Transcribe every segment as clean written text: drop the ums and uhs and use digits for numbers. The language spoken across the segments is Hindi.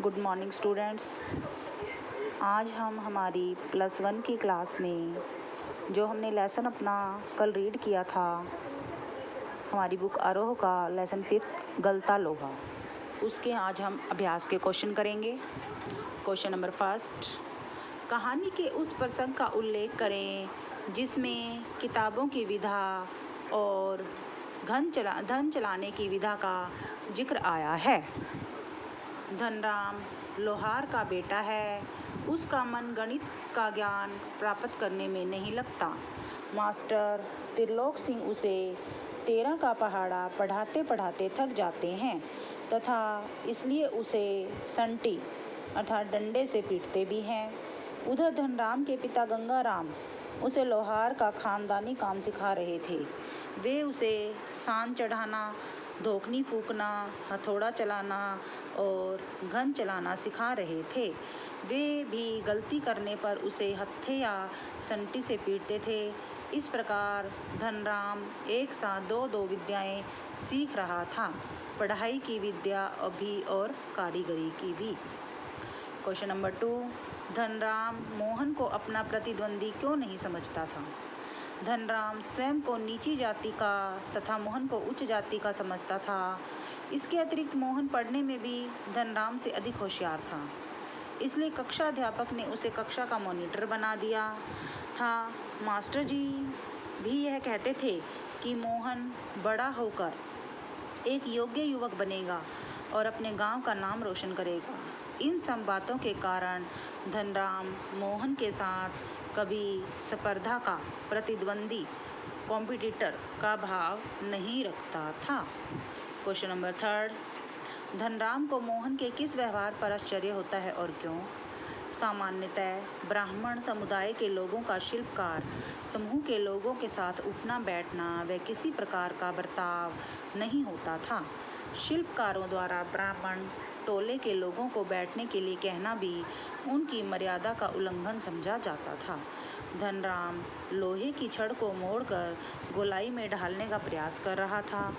Good morning students. आज हम हमारी +1 की क्लास में जो हमने लेसन अपना कल रीड किया था, हमारी बुक आरोह का लेसन 5 गलता लोहा, उसके आज हम अभ्यास के क्वेश्चन करेंगे। क्वेश्चन नंबर 1, कहानी के उस प्रसंग का उल्लेख करें जिसमें किताबों की विधा और धन चलाने की विधा का जिक्र आया है। धनराम लोहार का बेटा है, उसका मन गणित का ज्ञान प्राप्त करने में नहीं लगता। मास्टर त्रिलोक सिंह उसे 13 का पहाड़ा पढ़ाते पढ़ाते थक जाते हैं तथा इसलिए उसे संटी अर्थात डंडे से पीटते भी हैं। उधर धनराम के पिता गंगाराम उसे लोहार का खानदानी काम सिखा रहे थे। वे उसे सान चढ़ाना, धोकनी फूकना, हथौड़ा चलाना और घन चलाना सिखा रहे थे। वे भी गलती करने पर उसे हत्थे या संटी से पीटते थे। इस प्रकार धनराम एक साथ दो विद्याएं सीख रहा था, पढ़ाई की विद्या भी और कारीगरी की भी। क्वेश्चन नंबर 2, धनराम मोहन को अपना प्रतिद्वंदी क्यों नहीं समझता था? धनराम स्वयं को नीची जाति का तथा मोहन को उच्च जाति का समझता था। इसके अतिरिक्त मोहन पढ़ने में भी धनराम से अधिक होशियार था, इसलिए कक्षा अध्यापक ने उसे कक्षा का मॉनिटर बना दिया था। मास्टर जी भी यह कहते थे कि मोहन बड़ा होकर एक योग्य युवक बनेगा और अपने गांव का नाम रोशन करेगा। इन सब बातों के कारण धनराम मोहन के साथ कभी स्पर्धा का, प्रतिद्वंदी, कॉम्पिटिटर का भाव नहीं रखता था। क्वेश्चन नंबर 3, धनराम को मोहन के किस व्यवहार पर आश्चर्य होता है और क्यों? सामान्यतः ब्राह्मण समुदाय के लोगों का शिल्पकार समूह के लोगों के साथ उठना बैठना व किसी प्रकार का बर्ताव नहीं होता था। शिल्पकारों द्वारा ब्राह्मण टोले के लोगों को बैठने के लिए कहना भी उनकी मर्यादा का उल्लंघन समझा जाता था। धनराम लोहे की छड़ को मोड़कर गोलाई में ढालने का प्रयास कर रहा था।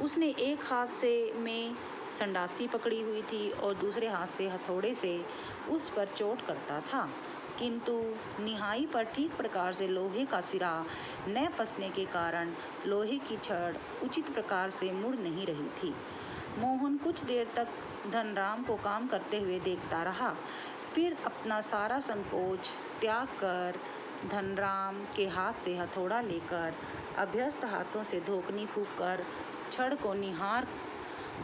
उसने एक हाथ से में संडासी पकड़ी हुई थी और दूसरे हाथ से हथौड़े से उस पर चोट करता था, किंतु निहाई पर ठीक प्रकार से लोहे का सिरा न फंसने के कारण लोहे की छड़ उचित प्रकार से मुड़ नहीं रही थी। मोहन कुछ देर तक धनराम को काम करते हुए देखता रहा, फिर अपना सारा संकोच त्याग कर धनराम के हाथ से हथौड़ा लेकर अभ्यस्त हाथों से धोकनी फूंककर छड़ को निहार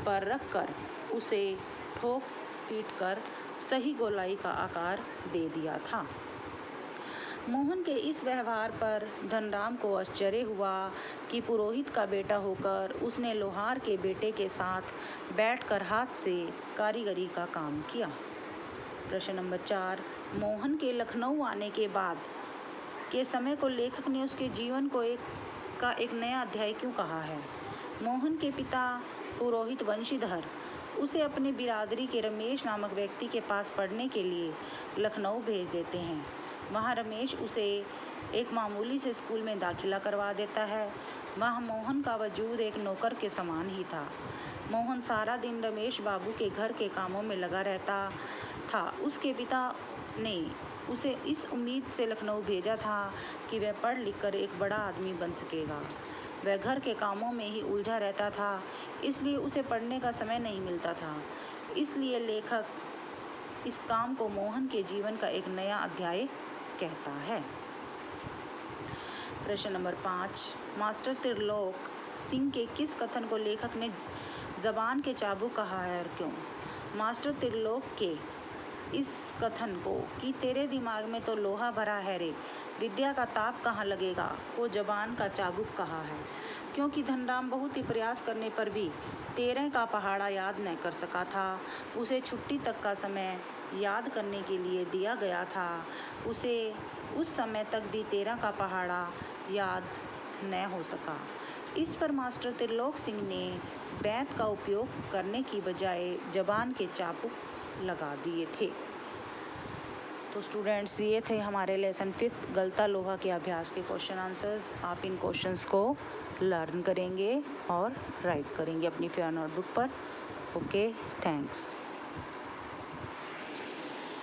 पर रखकर उसे ठोक पीट कर सही गोलाई का आकार दे दिया था। मोहन के इस व्यवहार पर धनराम को आश्चर्य हुआ कि पुरोहित का बेटा होकर उसने लोहार के बेटे के साथ बैठकर हाथ से कारीगरी का काम किया। प्रश्न नंबर 4, मोहन के लखनऊ आने के बाद के समय को लेखक ने उसके जीवन को एक नया अध्याय क्यों कहा है? मोहन के पिता पुरोहित वंशीधर उसे अपने बिरादरी के रमेश नामक व्यक्ति के पास पढ़ने के लिए लखनऊ भेज देते हैं। वहाँ रमेश उसे एक मामूली से स्कूल में दाखिला करवा देता है। वहाँ मोहन का वजूद एक नौकर के समान ही था। मोहन सारा दिन रमेश बाबू के घर के कामों में लगा रहता था। उसके पिता ने उसे इस उम्मीद से लखनऊ भेजा था कि वह पढ़ लिख कर एक बड़ा आदमी बन सकेगा। वह घर के कामों में ही उलझा रहता था, इसलिए उसे पढ़ने का समय नहीं मिलता था। इसलिए लेखक इस काम को मोहन के जीवन का एक नया अध्याय कहता है। प्रश्न नंबर 5, मास्टर त्रिलोक सिंह के किस कथन को लेखक ने जबान के चाबुक कहा है और क्यों? मास्टर त्रिलोक के इस कथन को कि तेरे दिमाग में तो लोहा भरा है रे, विद्या का ताप कहाँ लगेगा, को जबान का चाबुक कहा है, क्योंकि धनराम बहुत ही प्रयास करने पर भी 13 का पहाड़ा याद न कर सका था। उसे छुट्टी तक का समय याद करने के लिए दिया गया था। उसे उस समय तक भी 13 का पहाड़ा याद न हो सका। इस पर मास्टर त्रिलोक सिंह ने बेंत का उपयोग करने की बजाय जबान के चाबुक लगा दिए थे। तो स्टूडेंट्स, ये थे हमारे लेसन 5 गलता लोहा के अभ्यास के क्वेश्चन आंसर्स। आप इन क्वेश्चंस को लर्न करेंगे और राइट करेंगे अपनी फेयर नोटबुक पर। Okay, thanks.